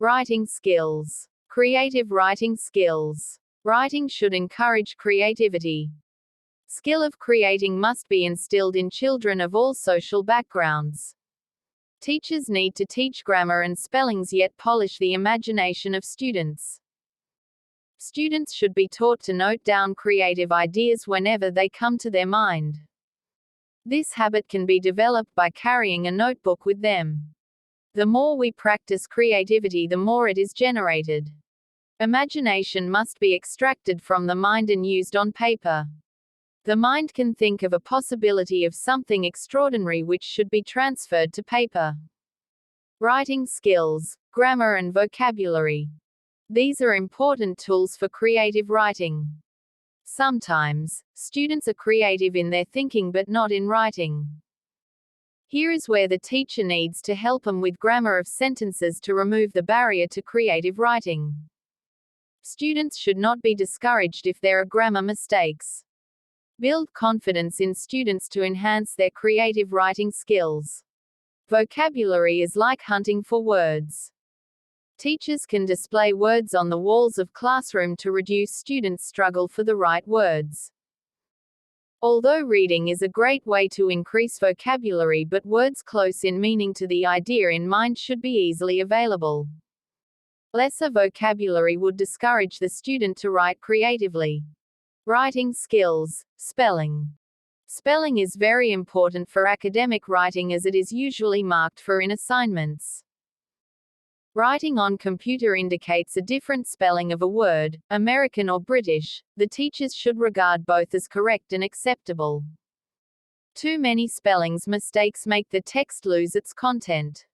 Writing skills. Creative writing skills. Writing should encourage creativity. Skill of creating must be instilled in children of all social backgrounds. Teachers need to teach grammar and spellings yet polish the imagination of students. Students should be taught to note down creative ideas whenever they come to their mind. This habit can be developed by carrying a notebook with them. The more we practice creativity, the more it is generated. Imagination must be extracted from the mind and used on paper. The mind can think of a possibility of something extraordinary which should be transferred to paper. Writing skills, grammar and vocabulary. These are important tools for creative writing. Sometimes, students are creative in their thinking but not in writing. Here is where the teacher needs to help them with grammar of sentences to remove the barrier to creative writing. Students should not be discouraged if there are grammar mistakes. Build confidence in students to enhance their creative writing skills. Vocabulary is like hunting for words. Teachers can display words on the walls of classroom to reduce students' struggle for the right words. Although reading is a great way to increase vocabulary, but words close in meaning to the idea in mind should be easily available. Lesser vocabulary would discourage the student to write creatively. Writing skills, spelling. Spelling is very important for academic writing as it is usually marked for in assignments. Writing on computer indicates a different spelling of a word, American or British. The teachers should regard both as correct and acceptable. Too many spellings mistakes make the text lose its content.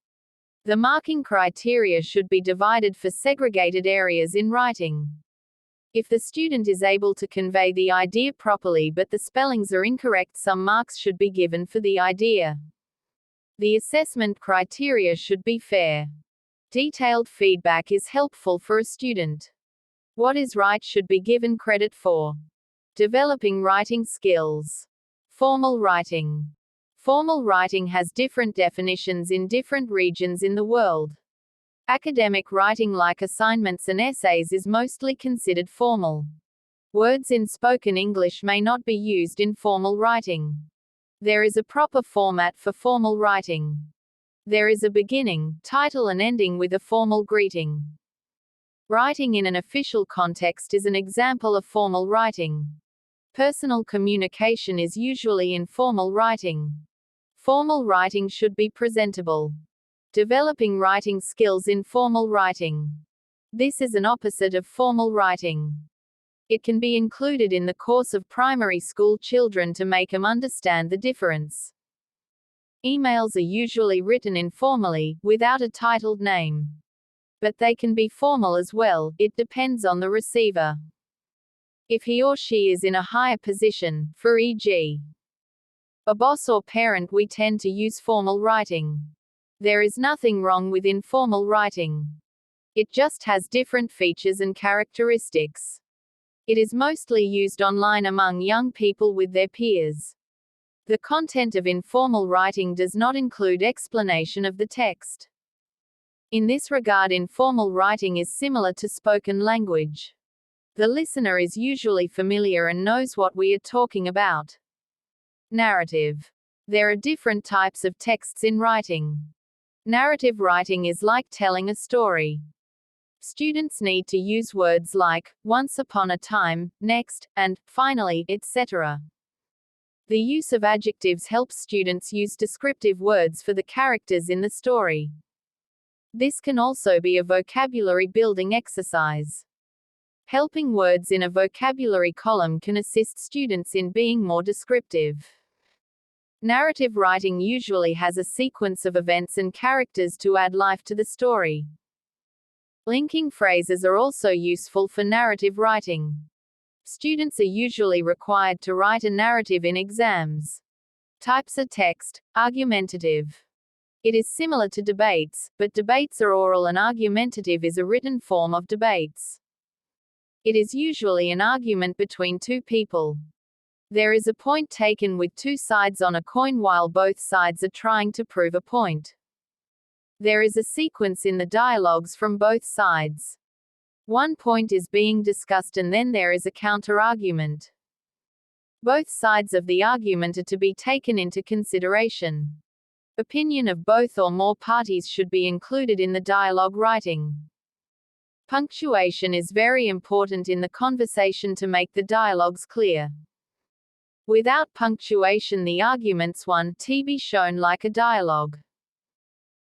The marking criteria should be divided for segregated areas in writing. If the student is able to convey the idea properly but the spellings are incorrect, some marks should be given for the idea. The assessment criteria should be fair. Detailed feedback is helpful for a student. What is right should be given credit for. Developing writing skills. Formal writing. Formal writing has different definitions in different regions in the world. Academic writing like assignments and essays is mostly considered formal. Words in spoken English may not be used in formal writing. There is a proper format for formal writing. There is a beginning, title and ending with a formal greeting. Writing in an official context is an example of formal writing. Personal communication is usually informal writing. Formal writing should be presentable. Developing writing skills in formal writing. This is an opposite of formal writing. It can be included in the course of primary school children to make them understand the difference. Emails are usually written informally, without a titled name. But they can be formal as well, it depends on the receiver. If he or she is in a higher position, for e.g. a boss or parent, we tend to use formal writing. There is nothing wrong with informal writing. It just has different features and characteristics. It is mostly used online among young people with their peers. The content of informal writing does not include explanation of the text. In this regard, informal writing is similar to spoken language. The listener is usually familiar and knows what we are talking about. Narrative. There are different types of texts in writing. Narrative writing is like telling a story. Students need to use words like, once upon a time, next, and, finally, etc. The use of adjectives helps students use descriptive words for the characters in the story. This can also be a vocabulary building exercise. Helping words in a vocabulary column can assist students in being more descriptive. Narrative writing usually has a sequence of events and characters to add life to the story. Linking phrases are also useful for narrative writing. Students are usually required to write a narrative in exams. Types of text: argumentative. It is similar to debates, but debates are oral and argumentative is a written form of debates. It is usually an argument between two people. There is a point taken with two sides on a coin while both sides are trying to prove a point. There is a sequence in the dialogues from both sides. One point is being discussed and then there is a counter-argument. Both sides of the argument are to be taken into consideration. Opinion of both or more parties should be included in the dialogue writing. Punctuation is very important in the conversation to make the dialogues clear. Without punctuation, the arguments won't be shown like a dialogue.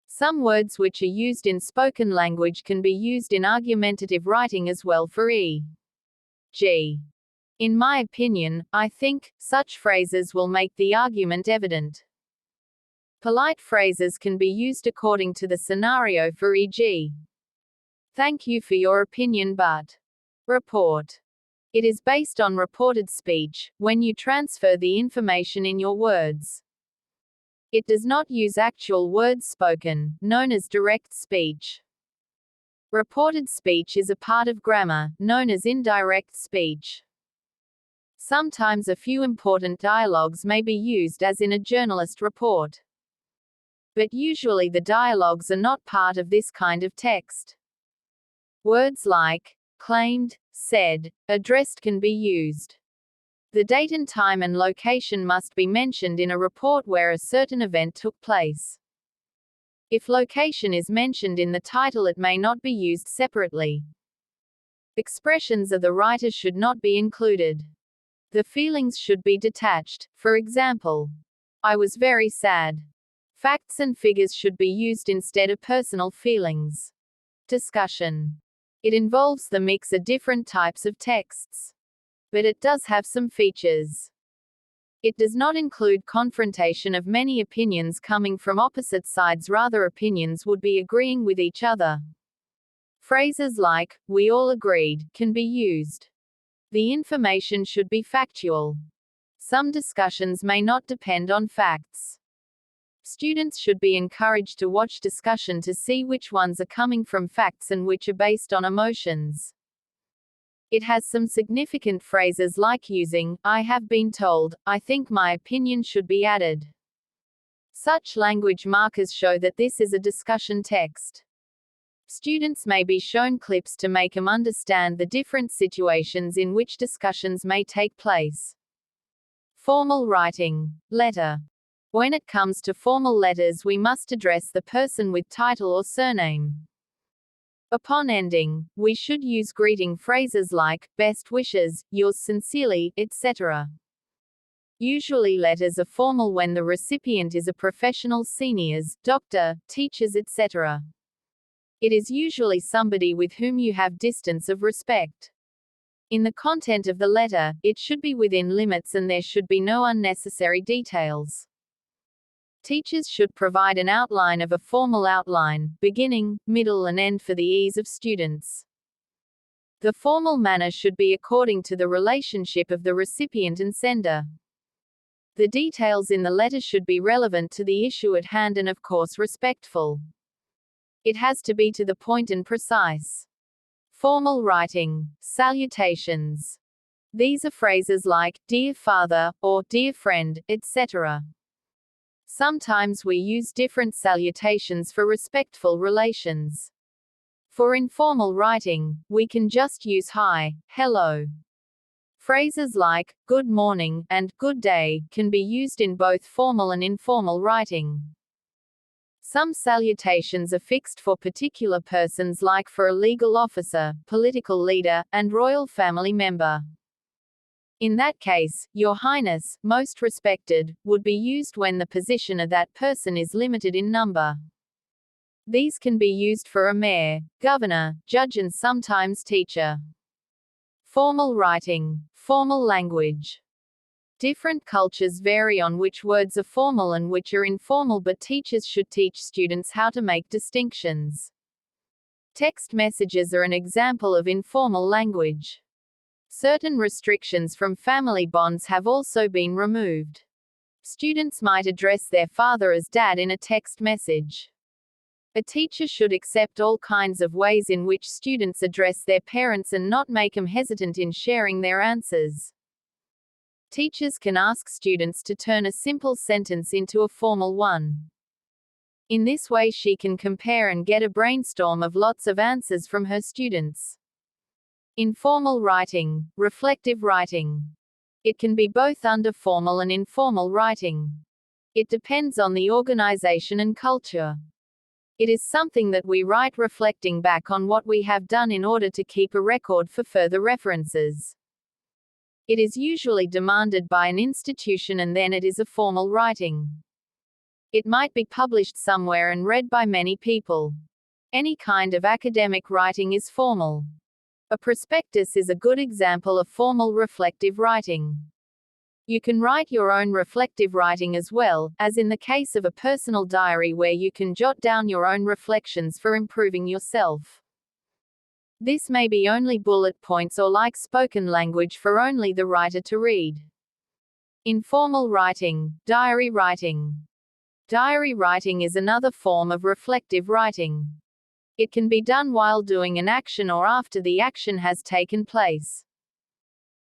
Some words which are used in spoken language can be used in argumentative writing as well, for e.g. In my opinion, I think, such phrases will make the argument evident. Polite phrases can be used according to the scenario, for e.g. Thank you for your opinion, but report. It is based on reported speech, when you transfer the information in your words. It does not use actual words spoken, known as direct speech. Reported speech is a part of grammar, known as indirect speech. Sometimes a few important dialogues may be used, as in a journalist report. But usually the dialogues are not part of this kind of text. Words like claimed, said, addressed can be used. The date and time and location must be mentioned in a report where a certain event took place. If location is mentioned in the title, it may not be used separately. Expressions of the writer should not be included. The feelings should be detached. For example, I was very sad. Facts and figures should be used instead of personal feelings. Discussion. It involves the mix of different types of texts. But it does have some features. It does not include confrontation of many opinions coming from opposite sides, rather opinions would be agreeing with each other. Phrases like, we all agreed, can be used. The information should be factual. Some discussions may not depend on facts. Students should be encouraged to watch discussion to see which ones are coming from facts and which are based on emotions. It has some significant phrases like using, I have been told, I think my opinion should be added. Such language markers show that this is a discussion text. Students may be shown clips to make them understand the different situations in which discussions may take place. Formal writing. Letter. When it comes to formal letters, we must address the person with title or surname. Upon ending, we should use greeting phrases like, best wishes, yours sincerely, etc. Usually letters are formal when the recipient is a professional, seniors, doctor, teachers, etc. It is usually somebody with whom you have distance of respect. In the content of the letter, it should be within limits and there should be no unnecessary details. Teachers should provide an outline of a formal outline, beginning, middle and end for the ease of students. The formal manner should be according to the relationship of the recipient and sender. The details in the letter should be relevant to the issue at hand and of course respectful. It has to be to the point and precise. Formal writing. Salutations. These are phrases like, dear father, or dear friend, etc. Sometimes we use different salutations for respectful relations. For informal writing, we can just use hi, hello. Phrases like, good morning, and good day, can be used in both formal and informal writing. Some salutations are fixed for particular persons, like for a legal officer, political leader, and royal family member. In that case, Your Highness, most respected, would be used when the position of that person is limited in number. These can be used for a mayor, governor, judge and sometimes teacher. Formal writing. Formal language. Different cultures vary on which words are formal and which are informal, but teachers should teach students how to make distinctions. Text messages are an example of informal language. Certain restrictions from family bonds have also been removed. Students might address their father as dad in a text message. A teacher should accept all kinds of ways in which students address their parents and not make them hesitant in sharing their answers. Teachers can ask students to turn a simple sentence into a formal one. In this way, she can compare and get a brainstorm of lots of answers from her students. Informal writing, reflective writing. It can be both under formal and informal writing. It depends on the organization and culture. It is something that we write reflecting back on what we have done in order to keep a record for further references. It is usually demanded by an institution and then it is a formal writing. It might be published somewhere and read by many people. Any kind of academic writing is formal. A prospectus is a good example of formal reflective writing. You can write your own reflective writing as well, as in the case of a personal diary where you can jot down your own reflections for improving yourself. This may be only bullet points or like spoken language for only the writer to read. Informal writing, diary writing. Diary writing is another form of reflective writing. It can be done while doing an action or after the action has taken place.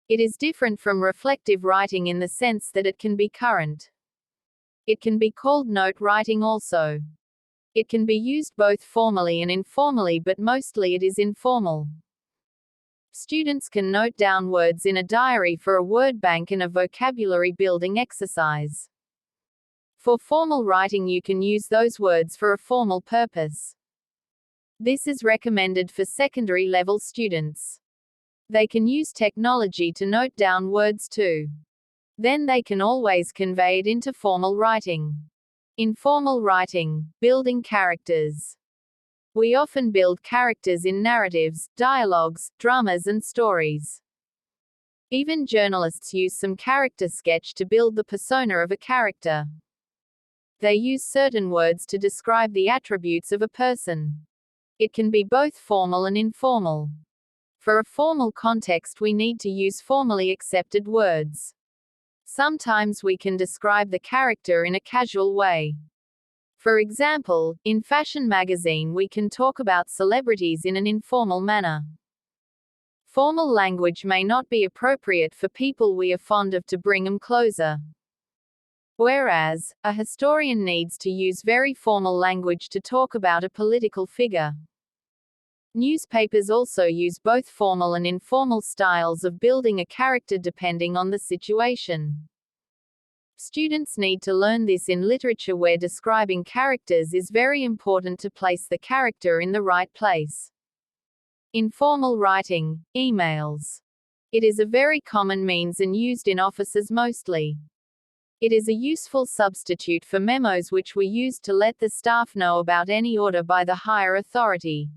It is different from reflective writing in the sense that it can be current. It can be called note writing also. It can be used both formally and informally, but mostly it is informal. Students can note down words in a diary for a word bank and a vocabulary building exercise. For formal writing, you can use those words for a formal purpose. This is recommended for secondary level students. They can use technology to note down words too. Then they can always convey it into formal writing. Informal writing, building characters. We often build characters in narratives, dialogues, dramas, and stories. Even journalists use some character sketch to build the persona of a character. They use certain words to describe the attributes of a person. It can be both formal and informal. For a formal context, we need to use formally accepted words. Sometimes we can describe the character in a casual way. For example, in fashion magazine, we can talk about celebrities in an informal manner. Formal language may not be appropriate for people we are fond of to bring them closer. Whereas, a historian needs to use very formal language to talk about a political figure. Newspapers also use both formal and informal styles of building a character depending on the situation. Students need to learn this in literature where describing characters is very important to place the character in the right place. Informal writing, emails. It is a very common means and used in offices mostly. It is a useful substitute for memos which were used to let the staff know about any order by the higher authority.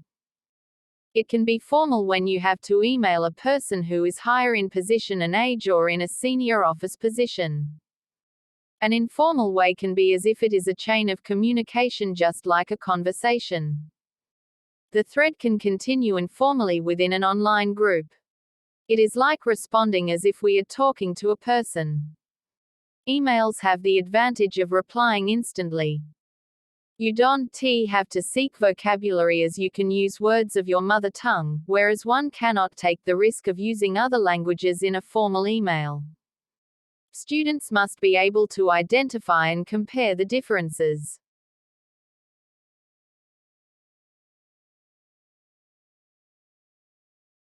It can be formal when you have to email a person who is higher in position and age or in a senior office position. An informal way can be as if it is a chain of communication just like a conversation. The thread can continue informally within an online group. It is like responding as if we are talking to a person. Emails have the advantage of replying instantly. You don't have to seek vocabulary as you can use words of your mother tongue, whereas one cannot take the risk of using other languages in a formal email. Students must be able to identify and compare the differences.